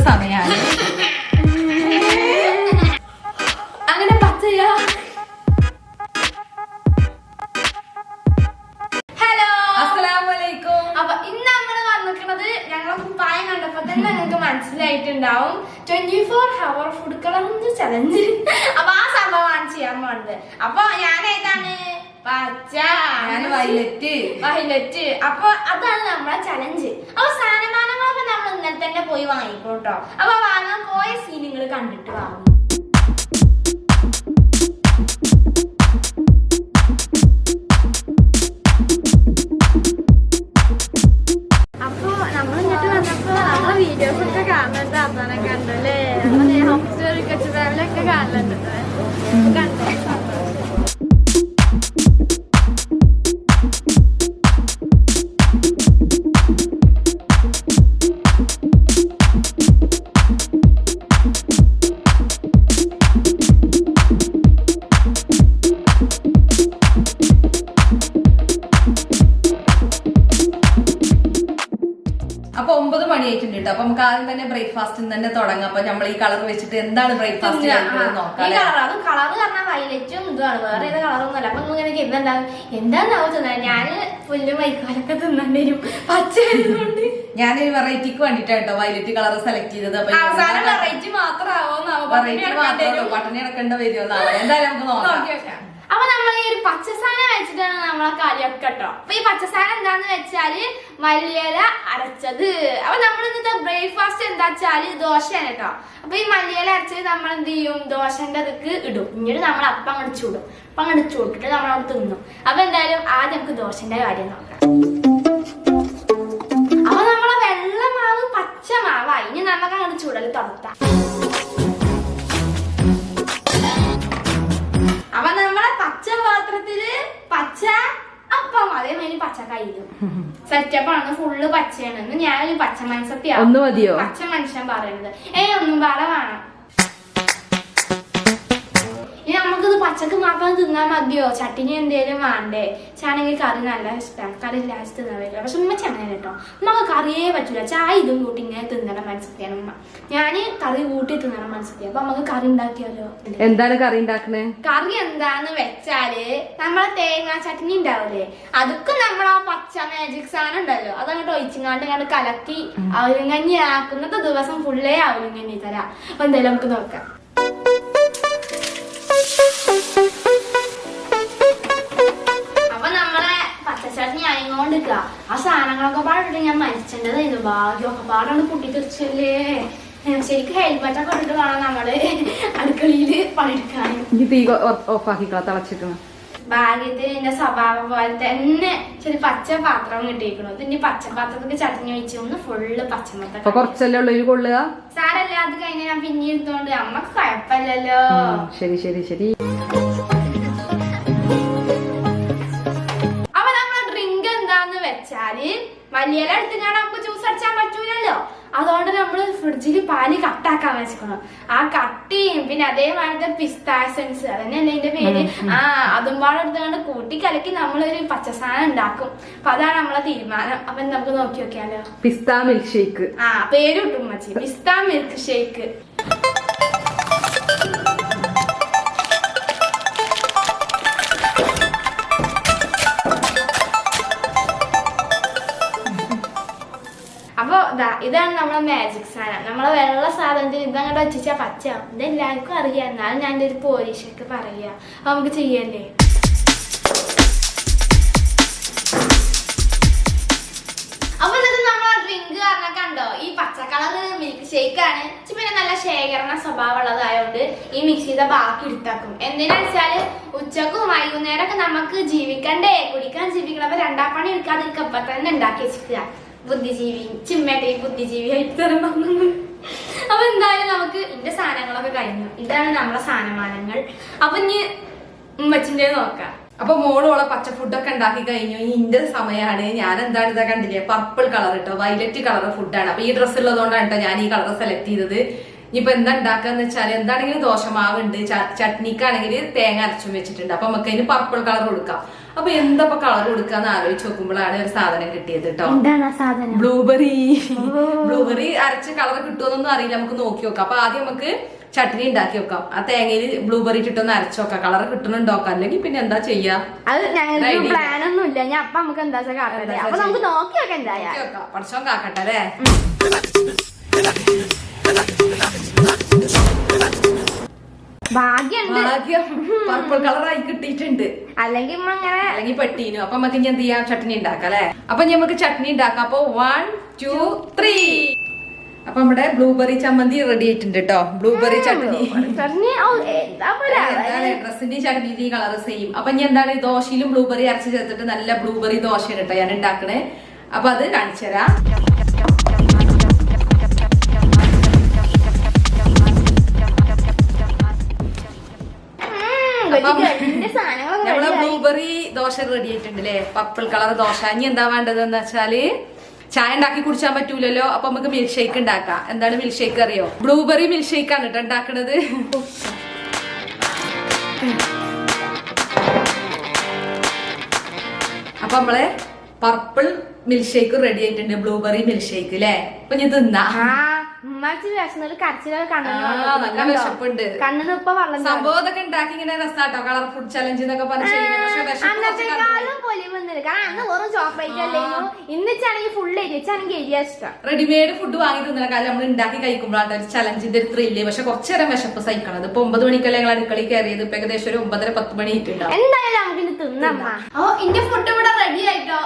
സമയാണ്. അങ്ങനെ പച്ചയാ. ഹലോ, അസ്സലാമലൈക്കും. അപ്പൊ ഇന്ന് നമ്മള് വന്നിരിക്കുന്നത് ഞങ്ങളെ കുപ്പായം കണ്ടപ്പോ തന്നെ നിങ്ങൾക്ക് മനസ്സിലായിട്ടുണ്ടാവും 24 hour ഫുഡ് കളറിന്റെ ചലഞ്ച്. അപ്പൊ ആ സംഭവമാണ് ചെയ്യാൻ പോകുന്നത്. അപ്പൊ ഞാൻ ഏതാണ്? പച്ച, വയലറ്റ്. അപ്പൊ അതാണ് നമ്മളെ ചലഞ്ച്. അപ്പൊ സാധനമാനങ്ങളൊക്കെ നമ്മൾ ഇന്നലെ തന്നെ പോയി വാങ്ങിക്കോട്ടോ. അപ്പൊ വാങ്ങാൻ പോയ സീൻ നിങ്ങൾ കണ്ടിട്ട് വാങ്ങും. അപ്പൊ നമ്മൾ ഇങ്ങോട്ട് വന്നപ്പോ നമ്മളെ വീഡിയോസ് ഒക്കെ കാണുന്നുണ്ട്. അതാണ് കണ്ടല്ലേ, കച്ച് ഫാമിലൊക്കെ കാണുന്നുണ്ട്. കണ്ടോ? അപ്പൊ 9 മണിയായിട്ടുണ്ട് കേട്ടോ. അപ്പൊ നമുക്ക് ആദ്യം തന്നെ ബ്രേക്ക്ഫാസ്റ്റിൽ തന്നെ തുടങ്ങാം. അപ്പൊ നമ്മൾ ഈ കളർ വെച്ചിട്ട് എന്താണ് ബ്രേക്ക്ഫാസ്റ്റ് നോക്കാം. കളർ പറഞ്ഞാൽ വയലറ്റും ഇതുമാണ്, വേറെ ഏത് കളറൊന്നും അല്ല. അപ്പൊ ഇങ്ങനെ എന്താന്നാവും തിന്നാൻ. ഞാന് പുല്ല് മൈക്കാലൊക്കെ തിന്നേണ്ടി വരും പച്ചയായതുകൊണ്ട്. ഞാനൊരു വെറൈറ്റിക്ക് വേണ്ടിട്ടാണ് കേട്ടോ വയലറ്റ് കളർ സെലക്ട് ചെയ്തത്. വെറൈറ്റി പട്ടണി അടക്കേണ്ട വരുമെന്നാവും. എന്തായാലും നമുക്ക് നോക്കാം. അപ്പൊ നമ്മൾ ഈ ഒരു പച്ചസാധനം വെച്ചിട്ടാണ് നമ്മളെ കാര്യമൊക്കെ കേട്ടോ. അപ്പൊ ഈ പച്ചസാധനം എന്താന്ന് വെച്ചാല് മല്ലിയില അരച്ചത്. അപ്പൊ നമ്മൾ ഇന്നത്തെ ബ്രേക്ക്ഫാസ്റ്റ് എന്താ വെച്ചാല് ദോശയാണ് കേട്ടോ. അപ്പൊ ഈ മല്ലിയില അരച്ചത് നമ്മൾ എന്ത് ചെയ്യും, ദോശന്റെ അതൊക്കെ ഇടും. പിന്നീട് നമ്മൾ അപ്പം അങ്ങോട്ട് ചൂടും. അപ്പം അങ്ങോട്ട് ചൂട്ടിട്ട് നമ്മളവിടെ തിന്നും. അപ്പൊ എന്തായാലും ആദ്യം നമുക്ക് ദോശന്റെ കാര്യം നോക്കാം. അപ്പൊ നമ്മളെ വെള്ളമാവ് പച്ചമാവാ. ഇനി നമുക്ക് അങ്ങോട്ട് ചൂടല് തുടത്താം. അപ്പൊ നമ്മളെ പച്ച പാത്രത്തില് പച്ച അപ്പം, അതേമാതിരി പച്ച കയ്യിലും സെറ്റപ്പാണ്. ഫുള്ള് പച്ചയാണ്. ഞാനൊരു പച്ച മനുഷ്യത്തിയാവും. പച്ച മനുഷ്യൻ പറയുന്നത് ഒന്നും പാടെ വേണം. ഇനി നമുക്കിത് പച്ചക്ക് മാത്രം തിന്നാൻ മതിയോ? ചട്ടിനി എന്തേലും വേണ്ടേ? ചാണെങ്കിൽ കറി നല്ല ഇഷ്ടമാണ്. കറി ലാസ്റ്റ് തിന്നാൻ പറ്റില്ല. പക്ഷെ ഉമ്മ ചങ്ങനെ കേട്ടോ, നമുക്ക് കറിയേ പറ്റൂല. ചായ ഇതും കൂട്ടി ഇങ്ങനെ തിന്നണ മനസ്സിലാണ് ഉമ്മ. ഞാന് കറി കൂട്ടി തിന്നണ മനസ്സിലായി. അപ്പൊ നമുക്ക് കറി ഉണ്ടാക്കിയാലോ? എന്താണ് കറി ഉണ്ടാക്കണേ? കറി എന്താന്ന് വെച്ചാല് നമ്മളെ തേങ്ങാ ചട്നി ഉണ്ടാവില്ലേ, അതൊക്കെ നമ്മളാ പച്ച മാജിക് സാധനം ഉണ്ടല്ലോ, അതങ്ങോട്ട് ഒഴിച്ചിങ്ങാണ്ട് കലക്കി അവലുങ്കഞ്ഞി ആക്കുന്നത്തെ ദിവസം ഫുള്ളേ അവലുങ്കഞ്ഞി തരാം. അപ്പൊ എന്തായാലും നമുക്ക് നോക്കാം. അപ്പൊ നമ്മളെ പച്ചച്ചട്നി ആയിക്കൊണ്ടിരിക്ക. ആ സാധനങ്ങളൊക്കെ പാടിട്ട് ഞാൻ മരിച്ചേണ്ടതായിരുന്നു. ഭാഗ്യമൊക്കെ പാടാണ് പൊട്ടിത്തെറിച്ചല്ലേ. ശരിക്കും ഹെൽമെറ്റ് ഒക്കെ ഇട്ടിട്ട് വേണം നമ്മള് അടുക്കളയില് പണിയെടുക്കാൻ. ഭാഗ്യത്തിന് എന്റെ സ്വഭാവം പോലെ തന്നെ ചെറിയ പച്ച പാത്രം കിട്ടിയിരിക്കണു. ഇതിന്റെ പച്ചപാത്രത്തിൽ ചട്നി ഒഴിച്ച് ഒന്ന് ഫുള്ള് പച്ചമത്ത കുറച്ചല്ലേ ഉള്ളൂ കൊള്ളുക. സാരല്ല, അത് കഴിഞ്ഞ ഞാൻ പിന്നെ എടുത്തോണ്ട് നമ്മക്ക് കുഴപ്പമില്ലല്ലോ. ശരി ശരി ശരി. അപ്പൊ നമ്മളെ ഡ്രിങ്ക് എന്താന്ന് വെച്ചാല് മല്ലിയില എടുത്തുകൊണ്ട് നമുക്ക് ജ്യൂസ് അടിച്ചാൻ പറ്റൂലല്ലോ. അതുകൊണ്ട് നമ്മള് ഫ്രിഡ്ജിൽ പാല് കട്ടാക്കാൻ വെച്ചിക്കണം. ആ കട്ടിയും പിന്നെ അതേമാതിരി പിസ്താസൻസ്, അതന്നെയല്ലേ അതിന്റെ പേര്, അതും പാടെ എടുത്തുകൊണ്ട് കൂട്ടി കലക്കി നമ്മളൊരു പച്ചസാധനം ഉണ്ടാക്കും. അപ്പൊ അതാണ് നമ്മളെ തീരുമാനം. അപ്പൊ നമുക്ക് നോക്കി നോക്കിയാലോ. പിസ്ത മിൽക്ക് ഷേക്ക്. പേര് കിട്ടും മച്ചി, പിസ്ത മിൽക്ക് ഷേക്ക്. അപ്പൊ ഇതാണ് നമ്മളെ മാജിക് സാധനം. നമ്മളെ വെള്ള സാധനത്തിന് ഇതങ്ങോട്ട് വെച്ചാ പച്ച. ഇതെല്ലാവർക്കും അറിയാം, എന്നാലും ഞാൻ ഒരു പോലീഷൊക്കെ പറയാ. അപ്പൊ നമുക്ക് ചെയ്യല്ലേ. അപ്പൊ ഇത് നമ്മളെ ഡ്രിങ്ക് കാരണം കണ്ടോ, ഈ പച്ച കളർ മിൽക്ക് ഷേക്ക് ആണ്. പിന്നെ നല്ല ശേഖരണ സ്വഭാവം ഉള്ളതായോണ്ട് ഈ മിക്സ് ചെയ്ത ബാക്കി എടുത്താക്കും. എന്തിനാ വെച്ചാല് ഉച്ചക്കും വൈകുന്നേരമൊക്കെ നമുക്ക് ജീവിക്കണ്ടേ, കുടിക്കാൻ ജീവിക്കണം. അപ്പൊ രണ്ടാം പണി എടുക്കാതിരിക്കും. അപ്പൊ തന്നെ ഉണ്ടാക്കി വെച്ചിരിക്കുക. ബുദ്ധിജീവി ചിമ്മേട്ടെ ബുദ്ധിജീവി ആയിട്ട് തരണം. അപ്പൊ എന്തായാലും നമുക്ക് ഇതിന്റെ സാധനങ്ങളൊക്കെ കഴിഞ്ഞു. ഇതാണ് നമ്മളെ സാധനമാനങ്ങൾ. അപ്പൊ ഇനി ഉമ്മച്ചിന്റെ നോക്കാം. അപ്പൊ മോളോളെ പച്ച ഫുഡൊക്കെ ഉണ്ടാക്കി കഴിഞ്ഞു. ഇന്റെ സമയമാണ്. ഞാൻ എന്താണ് ഇതാ കണ്ടില്ലേ, പർപ്പിൾ കളർ കേട്ടോ, വയലറ്റ് കളർ ഫുഡാണ്. അപ്പൊ ഈ ഡ്രസ്സ് ഉള്ളതുകൊണ്ടാണ് കേട്ടോ ഞാൻ ഈ കളർ സെലക്ട് ചെയ്തത്. ഇനിയിപ്പോ എന്താ ഉണ്ടാക്കാന്ന് വെച്ചാൽ എന്താണെങ്കിലും ദോശമാവുണ്ട്, ചട്നിക്കാണെങ്കിൽ തേങ്ങ അരച്ചും വെച്ചിട്ടുണ്ട്. അപ്പൊ നമുക്ക് അതിന് പർപ്പിൾ കളർ കൊടുക്കാം. അപ്പൊ എന്താ കളർ കൊടുക്കാന്ന് ആലോചിച്ച് നോക്കുമ്പോഴാണ് ഒരു സാധനം കിട്ടിയത് കേട്ടോ. എന്താണ് ആ സാധനം? ബ്ലൂബെറി. ബ്ലൂബെറി അരച്ച് കളർ കിട്ടുമെന്നൊന്നും അറിയില്ല, നമുക്ക് നോക്കി നോക്കാം. അപ്പൊ ആദ്യം നമുക്ക് ചട്നി ഉണ്ടാക്കി വെക്കാം. ആ തേങ്ങയിൽ ബ്ലൂബെറി ഇട്ടിട്ടൊന്ന് അരച്ചു നോക്കാം, കളർ കിട്ടണുണ്ടോക്കാം. അല്ലെങ്കിൽ പിന്നെ എന്താ ചെയ്യാ, അത് ഞങ്ങൾക്ക് പ്ലാൻ ഒന്നും ഇല്ല. ഞാൻ അപ്പൊ നമുക്ക് എന്താ കാക്കട്ടെ, അപ്പൊ നമുക്ക് നോക്കി നോക്കാം. എന്തായാലും പഠിച്ചോ കാക്കട്ടെ അല്ലേ. ഭാഗ്യം പർപ്പിൾ കളറായി കിട്ടിയിട്ടുണ്ട്, അല്ലെങ്കിൽ പെട്ടീനു. അപ്പൊ നമുക്ക് ഇനി എന്ത് ചെയ്യാം, ചട്നി ഉണ്ടാക്കാം അല്ലെ. അപ്പൊ നമുക്ക് ചട്നി ഉണ്ടാക്കാം. അപ്പൊ 1 2 3. അപ്പൊ നമ്മുടെ ബ്ലൂബെറി ചമ്മന്തി റെഡി ആയിട്ടുണ്ട് കേട്ടോ. ബ്ലൂബെറി ചട്നി ഡ്രസ്സിന്റെ ചട്നി കളർ സെയിം. അപ്പൊ ഇനി എന്താണ്, ദോശയിലും ബ്ലൂബെറി അരച്ച് ചേർത്തിട്ട് നല്ല ബ്ലൂബെറി ദോശയാണ് കേട്ടോ ഞാൻ ഉണ്ടാക്കണേ. അപ്പൊ അത് കാണിച്ചു തരാം. നമ്മളെ ബ്ലൂബെറി ദോശ റെഡി ആയിട്ടുണ്ട് അല്ലേ, പർപ്പിൾ കളർ ദോശ. ഇനി എന്താ വേണ്ടതെന്ന് വെച്ചാല് ചായ ഉണ്ടാക്കി കുടിച്ചാൻ പറ്റൂലല്ലോ, അപ്പൊ നമുക്ക് മിൽക്ക് ഷേക്ക് ഉണ്ടാക്കാം. എന്താണ് മിൽക്ക് ഷേക്ക് അറിയോ? ബ്ലൂബെറി മിൽക്ക് ഷേക്ക് ആണ് കേട്ടോ ഉണ്ടാക്കണത്. അപ്പൊ നമ്മളെ പർപ്പിൾ മിൽക്ക് ഷേക്ക് റെഡി ആയിട്ടുണ്ട്, ബ്ലൂബെറി മിൽക്ക് ഷേക്ക് അല്ലേ. അപ്പൊ ഞാൻ തിന്നാ സംഭവം ഇതൊക്കെ ഉണ്ടാക്കി ഇങ്ങനെ രസാട്ടോ, കളർ ഫുഡ് ചലഞ്ച് എന്നൊക്കെ പറഞ്ഞ് റെഡിമെയ്ഡ് ഫുഡ് വാങ്ങി തിന്നണ കാലം നമ്മൾ ഉണ്ടാക്കി കഴിക്കുമ്പോഴാണ് ഒരു ചലഞ്ചിന്റെ ഒരു ത്രില്ല്. പക്ഷെ കുറച്ചു നേരം വിശപ്പ് സഹിക്കണത്. ഇപ്പൊ 9 മണിക്കല്ലേ ഞങ്ങൾ അടുക്കളയിൽ കയറിയത്, ഇപ്പൊ ഏകദേശം ഒരു 9:30 10 മണി ആയിട്ടുണ്ടാവും. ഫുഡ് ഇവിടെ റെഡി ആയിട്ടോ.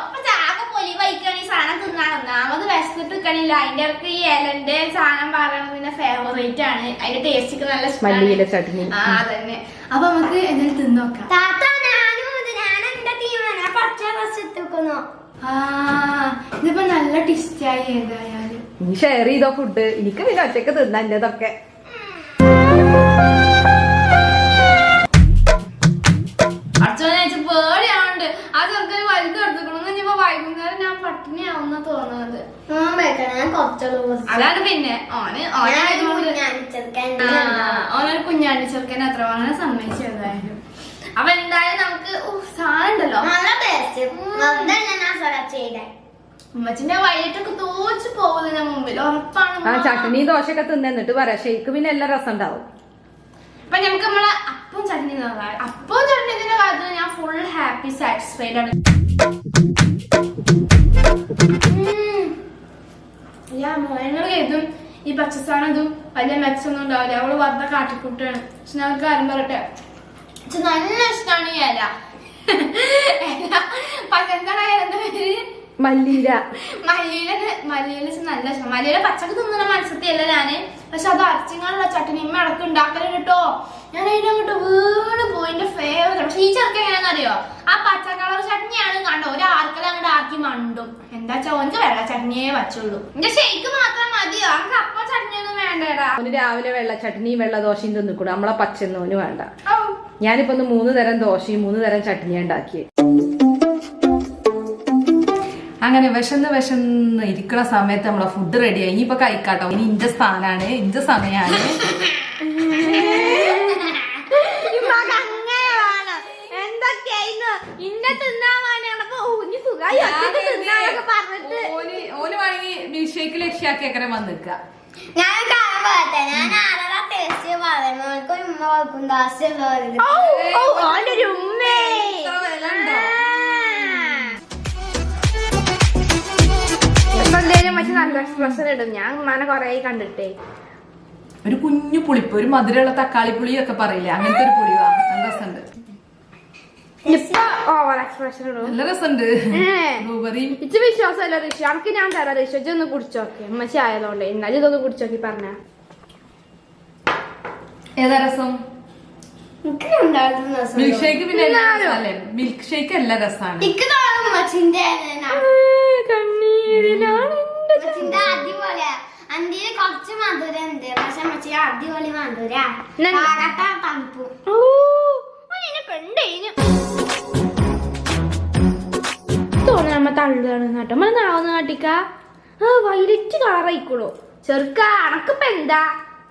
സാധനം തിന്നാണ് ഒന്നാമത് വിശന്നിട്ട് നിൽക്കണില്ല. അതിന്റെ ഇടയ്ക്ക് ഈ ഇലന്റെ സാധനം പറയുന്നത് പിന്നെ ഫേവറേറ്റ് ആണ്. അതിന്റെ ടേസ്റ്റ് നല്ല ചട്നി. അതന്നെ. അപ്പൊ നമുക്ക് എന്തെങ്കിലും തിന്നോക്കാം. ഇതിപ്പോ നല്ല ടേസ്റ്റായി. ഏതായാലും നീ ഷെയർ ചെയ്തോ ഫുഡ്, എനിക്ക് പിന്നെ ഒറ്റക്ക് തിന്നാ എന്റെതൊക്കെ. പേടിയാവുണ്ട്. ആ ചെറുക്കന് വലുത് എടുത്തുക്കണമെന്ന് ഇനിയിപ്പോ വൈകുന്നേരം ഞാൻ പട്ടിണിയാവുന്ന തോന്നുന്നത്. അതാണ് പിന്നെ ഓനൊരു കുഞ്ഞാണ്ടി ചെറുക്കൻ അത്ര വാങ്ങാൻ സമ്മതിച്ചു. ഏതായാലും അപ്പൊ എന്തായാലും നമുക്ക് സാധനം ഉണ്ടല്ലോ ഉമ്മച്ചിന്റെ വൈകിട്ടൊക്കെ തോച്ചു പോകുന്നതിന് മുമ്പിൽ ഉറപ്പാണ്. ചട്നി ദോശയൊക്കെ തിന്നിട്ട് പറയാം, ഷേക്ക് പിന്നെ എല്ലാം രസം ഉണ്ടാവും. അപ്പൊ നമുക്ക് നമ്മളെ അപ്പം ചട്നി നോക്കാം. അപ്പം ചട്നിന്റെ കാര്യത്തിൽ ഞാൻ ഫുൾ ഹാപ്പി സാറ്റിസ്ഫൈഡ് ആണ്. മോയങ്ങളും ഈ പച്ചസാധനം ഇതും വലിയ മെച്ചൊന്നും ഉണ്ടാവില്ല. അവള് വെറുതെ കാട്ടിക്കൂട്ടാണ്. പക്ഷെ ഞങ്ങൾക്ക് കാര്യം പറയട്ടെ, നല്ല ഇഷ്ടമാണ് ഈ ഇല. എന്താണ് എന്താ പേര്? മല്ലിയില. മല്ലിയില നല്ല ഇഷ്ടം. മല്ലിയില പച്ചക്ക് തിന്നുന്ന മത്സ്യത്തിയല്ല ഞാന്, പക്ഷെ അത് അരച്ചിങ്ങാനുള്ള ചട്നി ഇമ്മ ഇടക്ക് ഉണ്ടാക്കല് കേട്ടോ. ഞാൻ അതിനങ്ങോട്ട് വീണ് പോയി. എന്റെ ഫേവറേറ്റ്. പക്ഷെ ഈ ചെറുക്ക എങ്ങനെയാണെന്നറിയോ, ആ പച്ച കളർ ചട്നിയാണ് കണ്ടോ ഒരു ആർക്കല അങ്ങോട്ട് ആക്കി മണ്ടും. എന്താ ചോഞ്ച് വെള്ള ചട്നിയേ വച്ചുള്ളൂ. എന്റെ ഷെയ്ക്ക് മാത്രം മതിയോ? നമുക്ക് അപ്പം ചട്നിയൊന്നും വേണ്ടേടാ. രാവിലെ വെള്ള ചട്നിയും വെള്ള ദോശയും തിന്നിക്കൂടെ, നമ്മളെ പച്ചന്നോന് വേണ്ട. ഞാനിപ്പോ 3 തരം ദോശയും 3 തരം ചട്നിയും ഉണ്ടാക്കിയേ. അങ്ങനെ വിശന്ന് ഇരിക്കുന്ന സമയത്ത് നമ്മളെ ഫുഡ് റെഡിയായി. ഇനിയിപ്പൊ കഴിക്കാട്ടോ. ഇനി ഇഞ്ച സ്ഥാനാണ്, ഇഞ്ച സമയാണ്. ഓന് വേണമെങ്കിൽ മിൽക്ക് ഷേക്ക് ലക്ഷ്യാക്കി എങ്ങനെ വന്നിക്ക. നല്ല എക്സ്പ്രഷൻ ഇടും. ഞാൻ ഉമ്മാനെ കൊറേ കണ്ടിട്ടേ. ഒരു കുഞ്ഞു പുളിപ്പ്, ഒരു മധുരമുള്ള തക്കാളി പുളി ഒക്കെ പറയില്ലേ, അങ്ങനത്തെ ഒരു പുളിവാ. നല്ല രസമുണ്ട്. നല്ല രസമുണ്ട്. ഇച്ച് വിശ്വാസമല്ല ഋഷി, അനക്ക് ഞാൻ തരാം ഋഷി. ഒന്ന് കുടിച്ചോക്കെ ഉമ്മച്ചി ആയതുകൊണ്ട്. എന്നാലും ഇതൊന്ന് കുടിച്ചോക്കി പറഞ്ഞ ഏതാ രസം? മിൽക്ക് ഷേക്ക് പിന്നെ മിൽക്ക് ഷേക്ക് എല്ലാ രസമാണ്. അന്തിയില് കുറച്ച് മധുരം ഉണ്ട്, പക്ഷെ മച്ചി അടിപൊളി മധുര തണുപ്പും. തോന്നുന്നു നമ്മ തള്ളുകയാണ് കേട്ടോ. നമ്മള് നാവുന്ന കാട്ടിക്ക വൈലറ്റ് കളറായിക്കോളൂ. ചെറുക്ക അണക്കിപ്പ എന്താ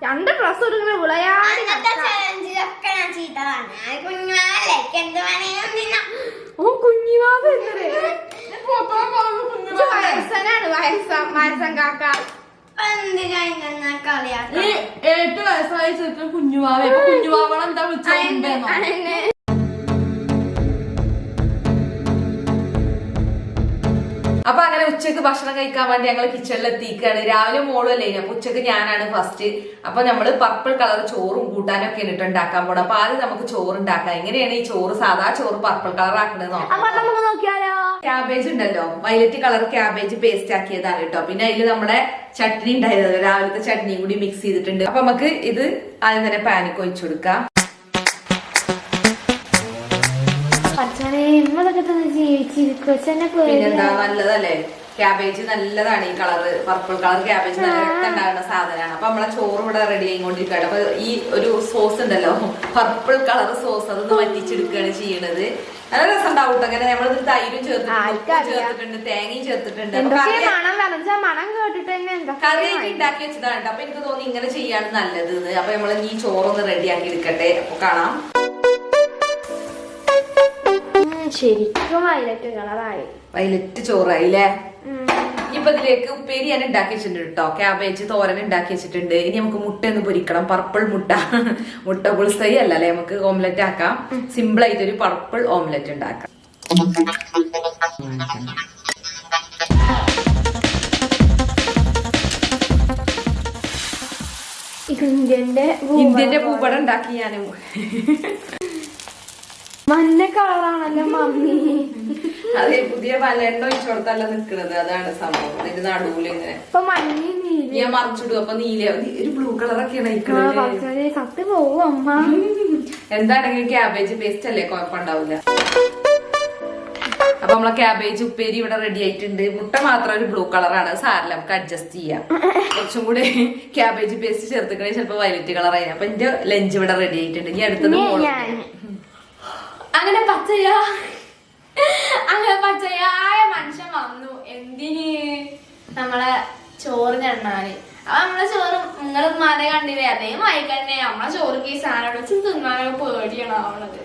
രണ്ട് ഡ്രസ് എടുക്കുന്ന വിളയാടി കുഞ്ഞിവാവ് വയസ്സനാണ് വയസ്സം കാക്ക 8 വയസ്സായ ചെറുക്കൻ കുഞ്ഞുവാവ കുഞ്ഞുവാവളം എന്താ വിളിച്ചോ അപ്പൊ അങ്ങനെ ഉച്ചക്ക് ഭക്ഷണം കഴിക്കാൻ വേണ്ടി ഞങ്ങൾ കിച്ചണിൽ എത്തിക്കുകയാണ്. രാവിലെ മോളും അല്ലേ അപ്പൊ ഉച്ചക്ക് ഞാനാണ് ഫസ്റ്റ്. അപ്പൊ നമ്മള് പർപ്പിൾ കളർ ചോറും കൂട്ടാനും ഒക്കെ ഇട്ട് ഉണ്ടാക്കാൻ പോണം. അപ്പൊ ആദ്യം നമുക്ക് ചോറ് ഉണ്ടാക്കാം. എങ്ങനെയാണ് ഈ ചോറ് സാധാ ചോറ് പർപ്പിൾ കളർ ആക്കണത് നോക്കിയാലോ? ക്യാബേജ് ഉണ്ടല്ലോ, വയലറ്റ് കളർ ക്യാബേജ് പേസ്റ്റ് ആക്കിയതാണ് കേട്ടോ. പിന്നെ അതിൽ നമ്മുടെ ചട്നി ഉണ്ടായിരുന്നല്ലോ, രാവിലത്തെ ചട്നിയും കൂടി മിക്സ് ചെയ്തിട്ടുണ്ട്. അപ്പൊ നമുക്ക് ഇത് ആദ്യം തന്നെ പാനിക്ക് ഒഴിച്ചു കൊടുക്കാം. പിന്നെന്താ, നല്ലതല്ലേ ക്യാബേജ്, നല്ലതാണ് ഈ കളറ്. പർപ്പിൾ കളർ ക്യാബേജ് നല്ല രക്തമുണ്ടാകുന്ന സാധനമാണ്. അപ്പൊ നമ്മളെ ചോറ് ഇവിടെ റെഡി ആയിക്കൊണ്ടിരിക്കുകയാണ്. അപ്പൊ ഈ ഒരു സോസ് ഉണ്ടല്ലോ, പർപ്പിൾ കളർ സോസ്, അതൊന്ന് വറ്റിച്ചെടുക്കുകയാണ് ചെയ്യണത്. നല്ല രസം ഉണ്ടാവും. അങ്ങനെ നമ്മളിത് തൈരും ചേർത്തിട്ടുണ്ട്, തേങ്ങയും ചേർത്തിട്ടുണ്ട്. കറിയൊക്കെ ഉണ്ടാക്കി വെച്ചതാണ്. അപ്പൊ എനിക്ക് തോന്നി ഇങ്ങനെ ചെയ്യാണ് നല്ലത്. അപ്പൊ നമ്മൾ ഈ ചോറൊന്ന് റെഡിയാക്കി എടുക്കട്ടെ. അപ്പൊ കാണാം. ശരിക്കും വയലറ്റ് കളറായി, വയലറ്റ് ചോറായില്ലേ. ഇപ്പൊ ഇതിലേക്ക് ഉപ്പേരി ഞാൻ ഉണ്ടാക്കി വെച്ചിട്ടുണ്ട് കേട്ടോ. ക്യാബേജ് തോരൻ ഉണ്ടാക്കി വെച്ചിട്ടുണ്ട്. ഇനി നമുക്ക് മുട്ട ഒന്ന് പൊരിക്കണം. പർപ്പിൾ മുട്ട, മുട്ട പുളിസൈ അല്ലേ, നമുക്ക് ഓംലെറ്റ് ആക്കാം. സിമ്പിൾ ആയിട്ട് ഒരു പർപ്പിൾ ഓംലെറ്റ് ഉണ്ടാക്കാം. ഇന്ത്യന്റെ പൂപ്പടം ഉണ്ടാക്കി ഞാനും. മഞ്ഞ കളറാണല്ലോ മമ്മി. അതെ, പുതിയ പലെണ്ണ ഒഴിച്ചു കൊടുത്തല്ല നിക്കണത്. അതാണ് സംഭവം. അതിന്റെ നടുവില് ഇങ്ങനെ ഞാൻ മറിച്ചിടും. അപ്പൊ നീല ഒരു ബ്ലൂ കളറൊക്കെയാണ് കത്ത് പോവും അമ്മ. എന്താണെങ്കിൽ ക്യാബേജ് പേസ്റ്റ് അല്ലേ, കുഴപ്പമുണ്ടാവില്ല. അപ്പൊ നമ്മളെ ക്യാബേജ് ഉപ്പേരി ഇവിടെ റെഡി ആയിട്ടുണ്ട്. മുട്ട മാത്രം ഒരു ബ്ലൂ കളറാണ്, സാരല്ല, നമുക്ക് അഡ്ജസ്റ്റ് ചെയ്യാം. കുറച്ചും കൂടി ക്യാബേജ് പേസ്റ്റ് ചേർത്തിക്കണേ ചിലപ്പോ വയലറ്റ് കളറായി. അപ്പൊ എന്റെ ലഞ്ച് ഇവിടെ റെഡി ആയിട്ടുണ്ട്. ഇനി അടുത്തത് അങ്ങനെ പച്ചയായ മനുഷ്യൻ വന്നു. എന്തിന്? നമ്മളെ ചോറിനെണ്ണാന്. അപ്പൊ നമ്മളെ ചോറ് നിങ്ങൾ മല കണ്ടില്ലേ, അതേ മായി തന്നെ നമ്മളെ ചോറ് ഈ സാധനം വെച്ച് തിന്നാനോ പേടിയാണ് ആവണത്.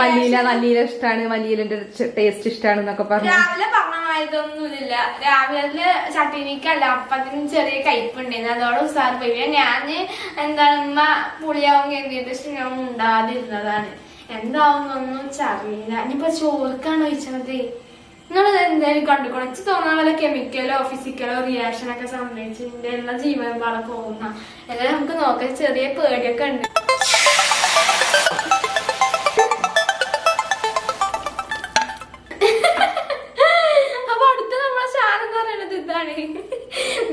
മല്ലിയില ഇഷ്ടാണ്, മല്ലിയിലിന്റെ ടേസ്റ്റ് ഇഷ്ടാണ് എന്നൊക്കെ പറഞ്ഞു. രാവിലെ പറഞ്ഞ മാതിരിയൊന്നുമില്ല. രാവിലെ ചട്ടിനിക്കല്ല, അപ്പത്തിന് ചെറിയ കയ്പുണ്ടായിരുന്നു. അതോടെ ഉസാറ് പോയി. ഞാന് എന്താണ് ഉമ്മ പുളിയാവും കരുതിയിട്ട് ഞാൻ ഉണ്ടാതിരുന്നതാണ്. എന്താവുന്നൊന്നും അറിയില്ല. ഇനിയിപ്പൊ ചോർക്കാണ് ഒഴിച്ചത്. നിങ്ങളത് എന്തായാലും കണ്ടുകൊള്ളു. എനിക്ക് തോന്നാൻ വല്ല കെമിക്കലോ ഫിസിക്കലോ റിയാക്ഷൻ ഒക്കെ സംഭവിച്ച് എന്റെ എല്ലാ ജീവനും പാടെ പോകുന്ന എന്നാലും നമുക്ക് നോക്കാൻ ചെറിയ പേടിയൊക്കെ ഉണ്ട്. അപ്പൊ അടുത്ത നമ്മളെ സാധനം എന്ന് പറയുന്നത് ഇതാണ്,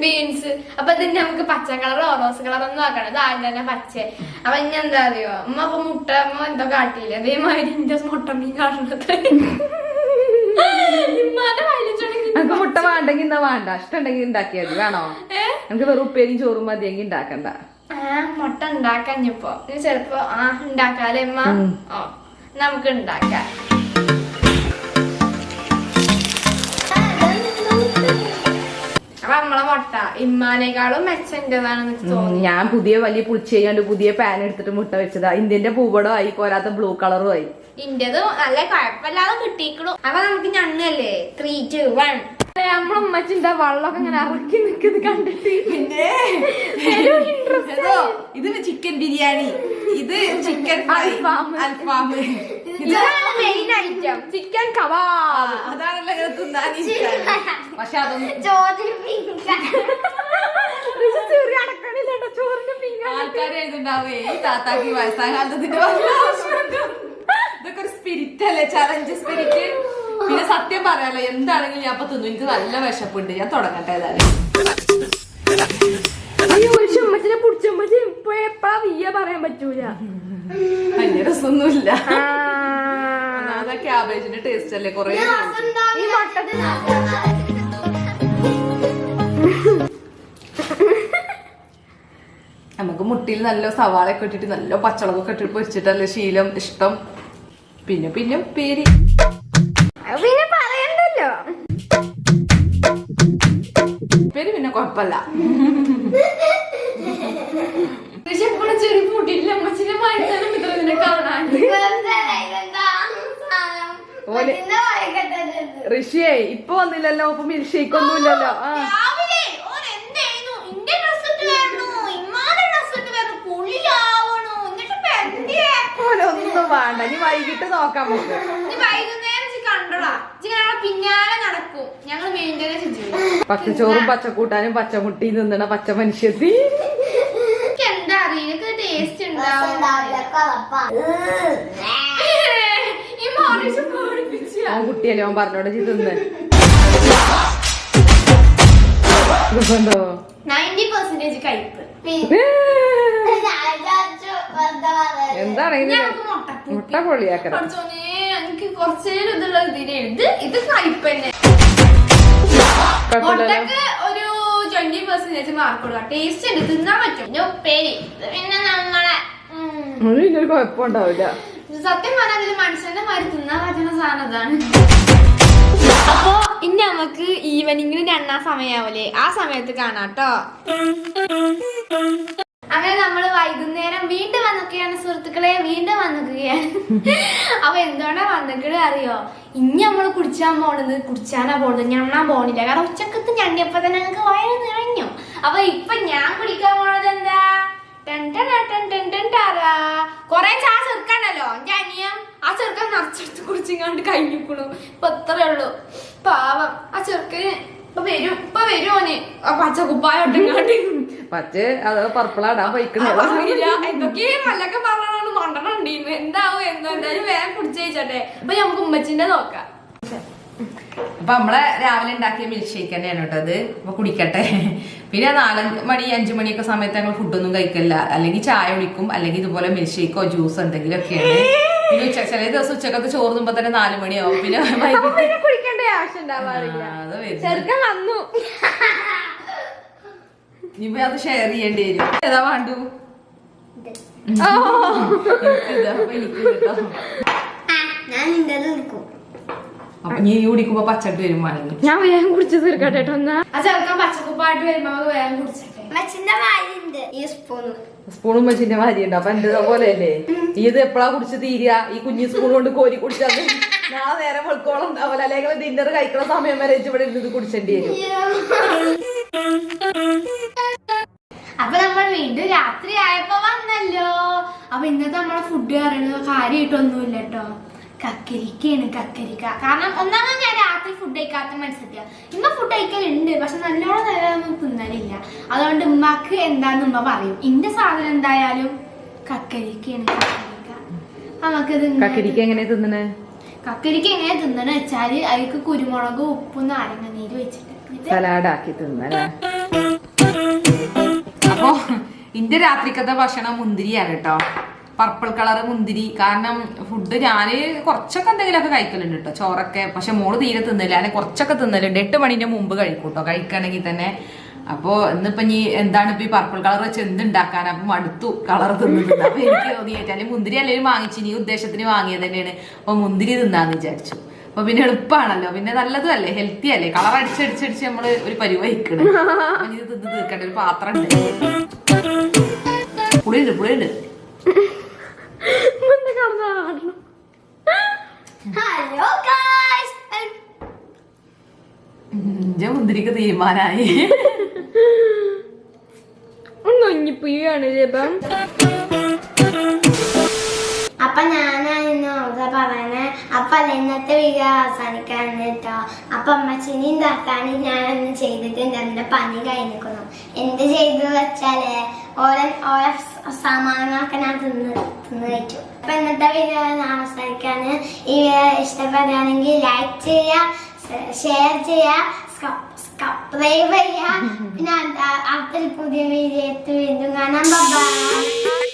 ബീൻസ്. അപ്പൊ ഇതിന് നമുക്ക് പച്ച കളറോ റോസ് കളർ ഒന്നും ആക്കണം. ഇത് ആദ്യം തന്നെ പച്ച. അപ്പൊ ഇനി എന്താ അറിയോ, അമ്മ അപ്പൊ മുട്ട അമ്മ എന്തോ കാട്ടിയില്ല, അതേമാതിരി എന്റെ മുട്ട മീൻ കാണുന്നത്. നമുക്ക് മുട്ട വേണ്ടെങ്കിൽ എന്നാ വേണ്ട, ഇഷ്ടമുണ്ടെങ്കിൽ ഉണ്ടാക്കിയത് വേണോ? നമുക്ക് വെറും ഉപ്പേരിയും ചോറും മതിയെങ്കിൽ ഉണ്ടാക്കണ്ട. മുട്ട ഉണ്ടാക്കഞ്ഞപ്പോ ചെലപ്പോ ഉണ്ടാക്കാല്ലേ അമ്മ? ഓ, നമുക്ക് ഉണ്ടാക്കാം. അപ്പൊ നമ്മളെ മുട്ട ഇമ്മാനേക്കാളും മെച്ചൻ്റെതാണെന്ന് തോന്നി. ഞാൻ പുതിയ വലിയ പുളിച്ച് ചെയ്യാണ്ട് പുതിയ പാൻ എടുത്തിട്ട് മുട്ട വെച്ചതാ. ഇന്ത്യന്റെ പൂവടം ആയി, പോരാത്ത ബ്ലൂ കളറും ആയി. ഇന്റത് നല്ല കുഴപ്പമില്ലാതെ കിട്ടിക്കണു. അപ്പൊ നമുക്ക് ഞണ്ണല്ലേ 3, 2, 1. നമ്മളെ ഉമ്മച്ചിന്റെ വെള്ളമൊക്കെ ഇങ്ങനെ ഇറക്കി നിൽക്കുന്നത് കണ്ടിട്ട് പിന്നെ ഇത് ചിക്കൻ ബിരിയാണി, ഇത് ചിക്കൻ അൽഫാം, മെയിൻ ഐറ്റം ചിക്കൻ കബാബ്. അതാണല്ലോ തിന്നാൻ. പക്ഷെ അതൊന്നും ആൾക്കാർ എഴുതുണ്ടാവേ ഈ താത്താക്ക് വയസ്സായ കാലത്തിന്റെ ഇതൊക്കെ ഒരു സ്പിരിറ്റ് അല്ലേ, ചലഞ്ച് സ്പിരിറ്റ്. പിന്നെ സത്യം പറയാലോ, എന്താണെങ്കിലും ഞാൻ തിന്നു. എനിക്ക് നല്ല വിശപ്പുണ്ട്. ഞാൻ തുടങ്ങട്ടെ. ഏതായാലും ചുമ്മച്ചിനെ പുടിച്ചമ്മച്ചി ഇപ്പോഴെപ്പോഴാ വീയ പറയാൻ പറ്റൂല. വലിയ രസമൊന്നുമില്ല. ക്യാബേജിന്റെ ടേസ്റ്റ് അല്ലേ കൊറേ. നമുക്ക് മുട്ടിയിൽ നല്ല സവാളയൊക്കെ ഇട്ടിട്ട് നല്ല പച്ചളകൊക്കെ ഇട്ടിട്ട് പൊരിച്ചിട്ടല്ലേ ശീലം, ഇഷ്ടം. പിന്നെ പേര് പിന്നെ പറയണ്ടല്ലോ. പേര് പിന്നെ കൊഴപ്പല്ല. എപ്പോഴും ചെറിയ പൂട്ടിയില്ല അമ്മച്ചിനെ മാറ്റാനും ഇതിനെ കാണാൻ. ഋഷിയെ ഇപ്പൊ വന്നില്ലല്ലോ, ഇപ്പൊ മിൽക്ക് ഷേക്ക് ഒന്നും ഇല്ലല്ലോ. ഒന്നും വേണ്ട, നീ വൈകിട്ട് നോക്കാം നമുക്ക്. പിന്നാലെ നടക്കും. ഞങ്ങൾ പച്ചച്ചോറും പച്ചക്കൂട്ടാനും പച്ചമുട്ടിയും തിന്നണ പച്ച മനുഷ്യത്തി. എന്താ അറിയില്ല, ടേസ്റ്റ് ഉണ്ടാവും. കുട്ടിയല്ലേ അവൻ പറഞ്ഞോട് തിന്ന് 90% കയ്പ്പ്. എന്താണെങ്കിലും മുട്ട പൊളിയാക്കണം. എനിക്ക് കുറച്ചേരം ഇതുള്ള ഇത് കയ്പ്പ് തന്നെ. മുട്ടക്ക് ഒരു 20% മാർക്ക് കൊടുക്കാം. ടേസ്റ്റ് ഉണ്ട്, തിന്നാൻ പറ്റും. ഉപ്പേരി പിന്നെ നമ്മളെ കുഴപ്പമുണ്ടാവില്ല. സത്യം പറഞ്ഞാൽ അതിൽ മനുഷ്യന്റെ മാതിരി തിന്നാൻ പറ്റുന്ന സാധനം അതാണ്. അപ്പൊ ഇനി നമുക്ക് ഈവനിങ്ങിന് രണ്ടാം സമയാവൂലേ, ആ സമയത്ത് കാണാട്ടോ. അങ്ങനെ നമ്മള് വൈകുന്നേരം വീണ്ടും വന്നിക്കുകയാണ് സുഹൃത്തുക്കളെ, വീണ്ടും വന്നിക്കുകയാണ്. അപ്പൊ എന്തുകൊണ്ടാ വന്നിക്കണ അറിയോ? ഇനി നമ്മള് കുടിച്ചാനാ പോണത്, ഞണ്ണാൻ പോണില്ല. കാരണം ഉച്ചക്കത്ത് ഞണ്ണിയപ്പോ തന്നെ ഞങ്ങൾക്ക് വയറ് നിറഞ്ഞു. അപ്പൊ ഇപ്പൊ ഞാൻ കുടിക്കാൻ പോണത് എന്താ, കൊറേ ചാ ചെറുക്കാണല്ലോ എന്റെ അനിയം. ആ ചെറുക്കൻ നിറച്ചെടുത്ത് കുടിച്ചിങ്ങാണ്ട് കഴിഞ്ഞിക്കണു. ഇപ്പൊ അത്രേ ഉള്ളു. പാവം ആ ചെറുക്കന് ഇപ്പൊ വരുമോന് പച്ചക്കുപ്പായോട്ടിങ്ങാണ്ട്. പച്ച അത് പർപ്പിളാടാ വയ്ക്കണില്ല. എന്തൊക്കെയോ നല്ലൊക്കെ പറഞ്ഞോണ്ട് മണ്ടനുണ്ടീന്ന്. എന്താവും എന്തായാലും വേഗം കുടിച്ചേച്ചട്ടെ. അപ്പൊ നമുക്ക് ഉമ്മച്ചിന്റെ നോക്കാം. അപ്പൊ നമ്മളെ രാവിലെ ഉണ്ടാക്കിയ മിൽക്ക് ഷേക്ക് തന്നെയാണ് കേട്ടോ അത്. അപ്പൊ കുടിക്കട്ടെ. പിന്നെ 4 മണി 5 മണിയൊക്കെ സമയത്ത് ഞങ്ങൾ ഫുഡൊന്നും കഴിക്കില്ല. അല്ലെങ്കിൽ ചായ കുടിക്കും, അല്ലെങ്കിൽ ഇതുപോലെ മിൽക്ക് ഷേക്കോ ജ്യൂസ് എന്തെങ്കിലുമൊക്കെയാണ്. പിന്നെ ചില ദിവസം ഉച്ചക്കത്ത് ചോറ് തിന്നുമ്പോ തന്നെ 4 മണിയാവും. പിന്നെ കുടിക്കേണ്ട ആവശ്യം ഉണ്ടാവാറില്ല. വന്നു ഇനിയിപ്പോ അത് ഷെയർ ചെയ്യേണ്ടി വരും. ഏതാ വേണ്ടു? അപ്പൊ നീ കുടിക്കുമ്പോ പച്ചട്ട് വരും വേണമെങ്കിൽ ഞാൻ വേഗം കുടിച്ചു തീർക്കട്ടെ. ചെറുക്കാൻ പച്ചക്കുപ്പായിട്ട് വരുമ്പോ വേഗം കുടിച്ചട്ടെ. സ്പൂണും വെച്ചിന്റെ ഭാര്യയുണ്ട്. അപ്പൊ എന്റെ പോലെയല്ലേ ഇത് എപ്പോഴാ കുടിച്ച് തീരുക? ഈ കുഞ്ഞു സ്പൂൺ കൊണ്ട് കോരി കുടിച്ചാൽ ഞാൻ നേരം വെളുക്കോളം ഉണ്ടാവില്ല. അല്ലെങ്കിൽ ഡിന്നർ കഴിക്കുന്ന സമയം വരെ ഇവിടെ ഇരുന്ന് കുടിച്ചേണ്ടി വരും. അപ്പൊ നമ്മൾ വീണ്ടും രാത്രി ആയപ്പോ വന്നല്ലോ. അപ്പൊ ഇന്നത്തെ നമ്മളെ ഫുഡ് പറയുന്നത് കാര്യമായിട്ടൊന്നുമില്ല കേട്ടോ. കക്കരിക്കയാണ്, കക്കരിക്ക. കാരണം ഒന്നാമത് ഞാൻ രാത്രി ഫുഡ് കഴിക്കാത്ത മനസ്സിലാക്കുക. ഇമ്മ ഫുഡ് കഴിക്കലുണ്ട്, പക്ഷെ നല്ലോണം നേരം തിന്നാനില്ല. അതുകൊണ്ട് ഉമ്മക്ക് എന്താന്ന് ഉമ്മ പറയും. ഇന്റെ സാധനം എന്തായാലും കക്കരിക്കയാണ്, കക്കരിക്ക. നമുക്കിത് കക്കരിക്ക എങ്ങനെ തിന്നണേ? കക്കരിക്ക എങ്ങനെ തിന്നണ വെച്ചാല് അതിക്ക് കുരുമുളക് ഉപ്പും നാരങ്ങ നീര് വെച്ചിട്ട് സലാഡാക്കി തിന്നല്ലേ. അപ്പൊ ഇന്റെ രാത്രിക്കത്തെ ഭക്ഷണം മുന്തിരിയാണ് കേട്ടോ. പർപ്പിൾ കളർ മുന്തിരി. കാരണം ഫുഡ് ഞാന് കുറച്ചൊക്കെ എന്തെങ്കിലുമൊക്കെ കഴിക്കലുണ്ട് കേട്ടോ, ചോറൊക്കെ. പക്ഷെ മോള് തീരെ തിന്നില്ല. ഞാൻ കുറച്ചൊക്കെ തിന്നലുണ്ട്. 8 മണിന്റെ മുമ്പ് കഴിക്കും കേട്ടോ, കഴിക്കണമെങ്കിൽ തന്നെ. അപ്പൊ ഇന്നിപ്പൊ ഇനി എന്താണ് ഇപ്പൊ ഈ പർപ്പിൾ കളർ വെച്ച് എന്തുണ്ടാക്കാൻ? അപ്പൊ മടുത്തു കളർ തിന്നിട്ടുണ്ട്. അപ്പൊ എനിക്ക് തോന്നിയിട്ട് അല്ലെങ്കിൽ മുന്തിരി അല്ലെങ്കിൽ വാങ്ങിച്ചു, ഈ ഉദ്ദേശത്തിന് വാങ്ങിയത് തന്നെയാണ്. അപ്പൊ മുന്തിരി തിന്നാന്ന് വിചാരിച്ചു. അപ്പൊ പിന്നെ എളുപ്പമാണല്ലോ, പിന്നെ നല്ലതും അല്ലേ, ഹെൽത്തി അല്ലേ. കളർ അടിച്ചടിച്ചടിച്ച് നമ്മള് ഒരു പരിവഹിക്കണം. ഇത് തിന്ന് തീർക്കേണ്ട ഒരു പാത്രം ഉണ്ട്. പുളിയുണ്ട് പുളിയുണ്ട്. മുന്തിരിക്ക് തീരുമാനായി. അപ്പൊ ഞാനായിരുന്നു പറയണേ. അപ്പൊ ഇന്നത്തെ വീഡിയോ അവസാനിക്കാൻ കേട്ടോ. അപ്പൊ അമ്മച്ചിനി ഉണ്ടാക്കാനും ഞാനൊന്നും ചെയ്തിട്ടുണ്ട്. എന്റെ പണി കഴിഞ്ഞിരിക്കുന്നു. എന്ത് ചെയ്തു വെച്ചാല് ഓരോ സാമാനങ്ങളൊക്കെ ഞാൻ തിന്ന് കഴിച്ചു. അപ്പൊ ഇന്നത്തെ വീഡിയോ അവസാനിക്കാന് ഈ വീഡിയോ ഇഷ്ടപ്പെടുകയാണെങ്കിൽ ലൈക്ക് ചെയ്യുക, ഷെയർ ചെയ്യുക, സബ്സ്ക്രൈബ് ചെയ്യുക. പിന്നെ അടുത്തൊരു പുതിയ വീഡിയോ വീണ്ടും കാണാം. ബൈ.